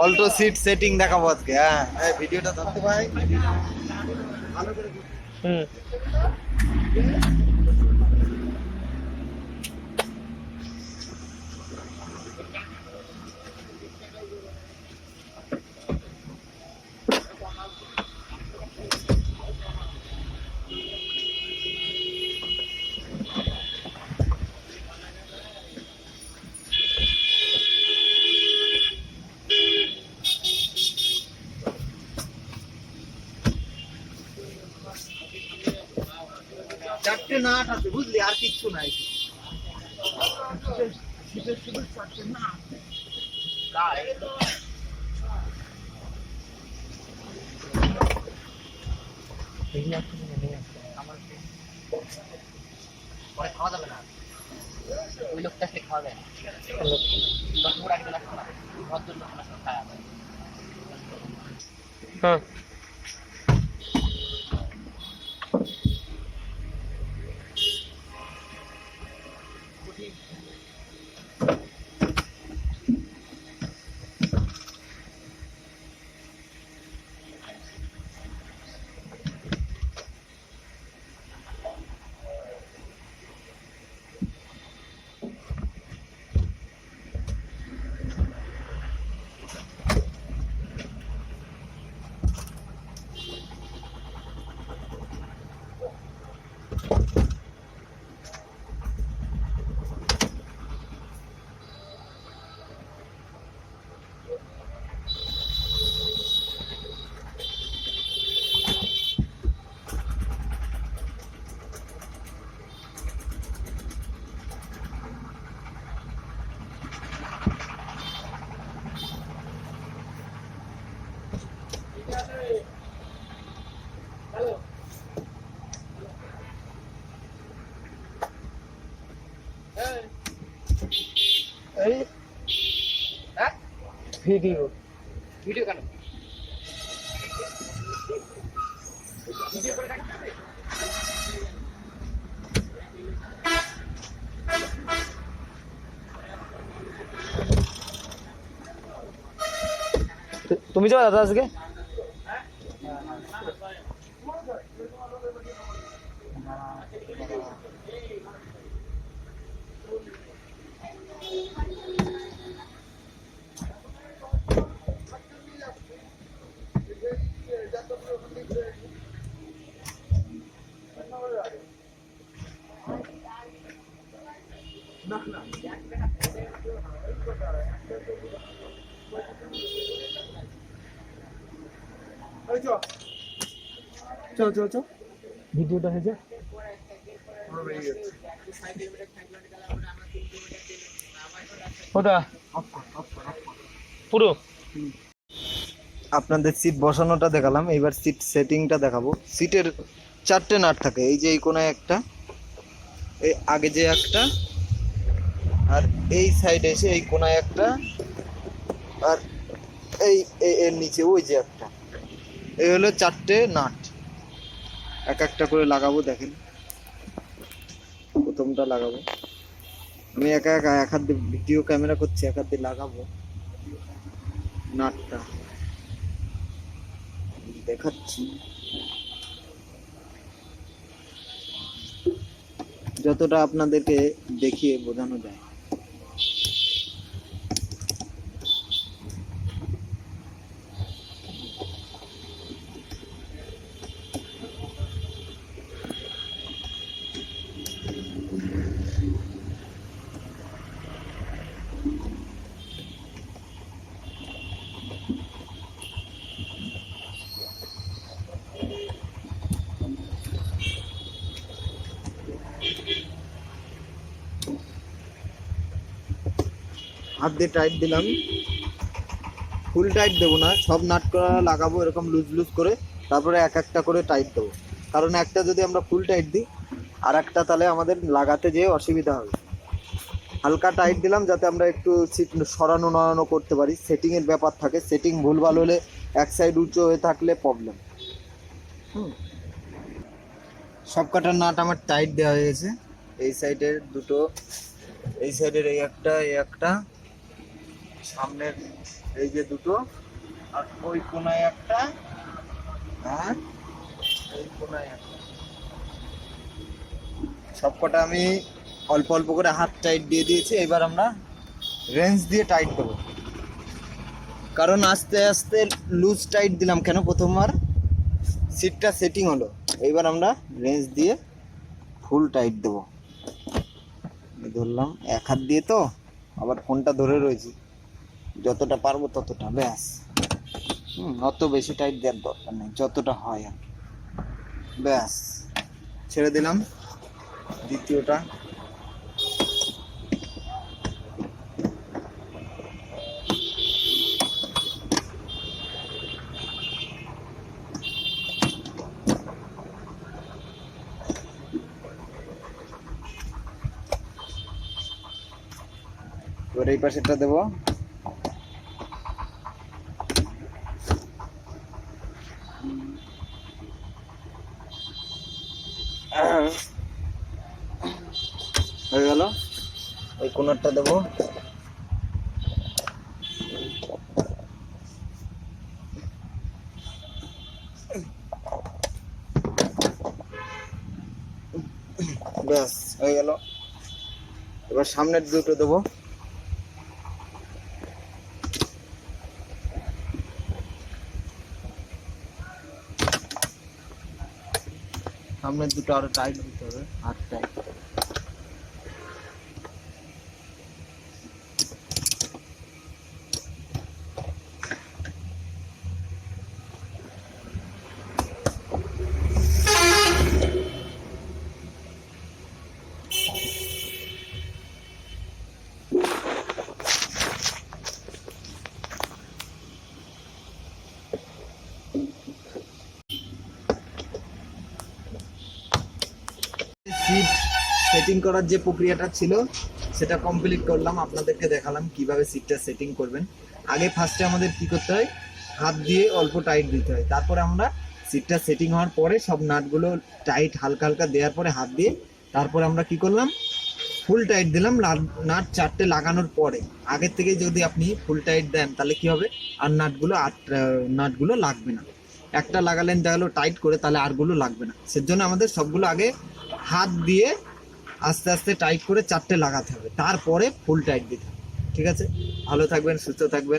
Alto seat setting দেখাবো আজকে। হ্যাঁ, এই ভিডিওটা ধরতে ভাই ভালো করে। হুম। চারটে নাট আছে বুঝলি, আর কিচ্ছু নাই। শুধু চারটে নাট। পরে খাওয়া যাবে না, ওই লোকটা আসলে খাওয়া যায় না। 10 আগে লাগবে না, ভদ্রলোক খাওয়া যায়। হ্যাঁ। এই হ্যাঁ, ভিডিও ভিডিও কেন? ভিডিও করে রাখতে হবে। তুমি যাও দাদা আজকে? চল চল চল। ভিডিওটা হয়েছে ওটা পুরো। আপনাদের সিট বসানোটা দেখালাম, এবার সিট সেটিংটা দেখাবো। সিটের চারটে নাট থাকে, এই যে এই কোনায় একটা, এই আগে যে একটা, আর এই সাইডে এসে এই কোনায় একটা, আর এই এর নিচে ওই যে একটা। এই হলো চারটে নাট। এক একটা করে লাগাবো, দেখেন। প্রথমটা লাগাবো আমি একা একা, এক হাত দিয়ে ভিডিও ক্যামেরা করছি, এক হাত দিয়ে লাগাবো নাটটা, দেখাচ্ছি যতটা আপনাদেরকে দেখিয়ে বোঝানো যায়। হাত দিয়ে টাইট দিলাম, ফুল টাইট দেবো না, সব নাট করা লাগাবো এরকম লুজ লুজ করে, তারপরে এক একটা করে টাইট দেবো। কারণ একটা যদি আমরা ফুল টাইট দিই, আর একটা তাহলে আমাদের লাগাতে যেয়ে অসুবিধা হবে। হালকা টাইট দিলাম যাতে আমরা একটু সিট সরানো নড়ানো করতে পারি। সেটিংয়ের ব্যাপার থাকে, সেটিং ভুলভাল হলে এক সাইড উঁচু হয়ে থাকলে প্রবলেম। সব কটার নাট আমার টাইট দেওয়া হয়ে গেছে। এই সাইডের দুটো, এই সাইডের এই একটা, সামনের এই যে দুটো, আর ওই কোনায় একটা, আর এই কোনায় একটা। সবকটা আমি অল্প অল্প করে হাত টাইট দিয়ে দিয়েছি। এবার আমরা রেঞ্জ দিয়ে টাইট দেবো, কারণ আস্তে আস্তে লুজ টাইট দিলাম কেন, প্রথমবার সিটটা সেটিং হলো। এইবার আমরা রেঞ্জ দিয়ে ফুল টাইট দেবো। ধরলাম এক হাত দিয়ে, তো আবার ফোনটা ধরে রয়েছি, যতটা পারবো ততটা, ব্যাস। অত বেশি টাইট দেওয়ার দরকার নেই, যতটা হয় আর কি। ব্যাস, ছেড়ে দিলাম দ্বিতীয়টা। এবার এই পাশেরটা দেবো। হয়ে গেল। এই কোণারটা দেবো। ব্যাস হয়ে গেল। এবার সামনের দুটো দেবো। সামনের দুটো আরো টাইট দিতে হবে, হাত টাইট। সিট সেটিং করার যে প্রক্রিয়াটা ছিল সেটা কমপ্লিট করলাম, আপনাদেরকে দেখালাম কিভাবে সিটটা সেটিং করবেন। আগে ফার্স্টে আমাদের কি করতে হয়, হাত দিয়ে অল্প টাইট দিতে হয়। তারপরে আমরা সিটটা সেটিং হওয়ার পরে সব নাটগুলো টাইট হালকা হালকা দেওয়ার পরে হাত দিয়ে, তারপরে আমরা কি করলাম, ফুল টাইট দিলাম। নাট চারটে লাগানোর পরে, আগের থেকে যদি আপনি ফুল টাইট দেন তাহলে কি হবে, আর নাটগুলো লাগবে না। একটা লাগালেন দেখা গেলো টাইট করে, তাহলে আরগুলো লাগবে না। সেজন্য আমাদের সবগুলো আগে হাত দিয়ে আস্তে আস্তে টাইট করে চারটে লাগাতে হবে, তারপরে ফুল টাইট দিতে হবে। ঠিক আছে, ভালো থাকবেন, সুস্থ থাকবেন।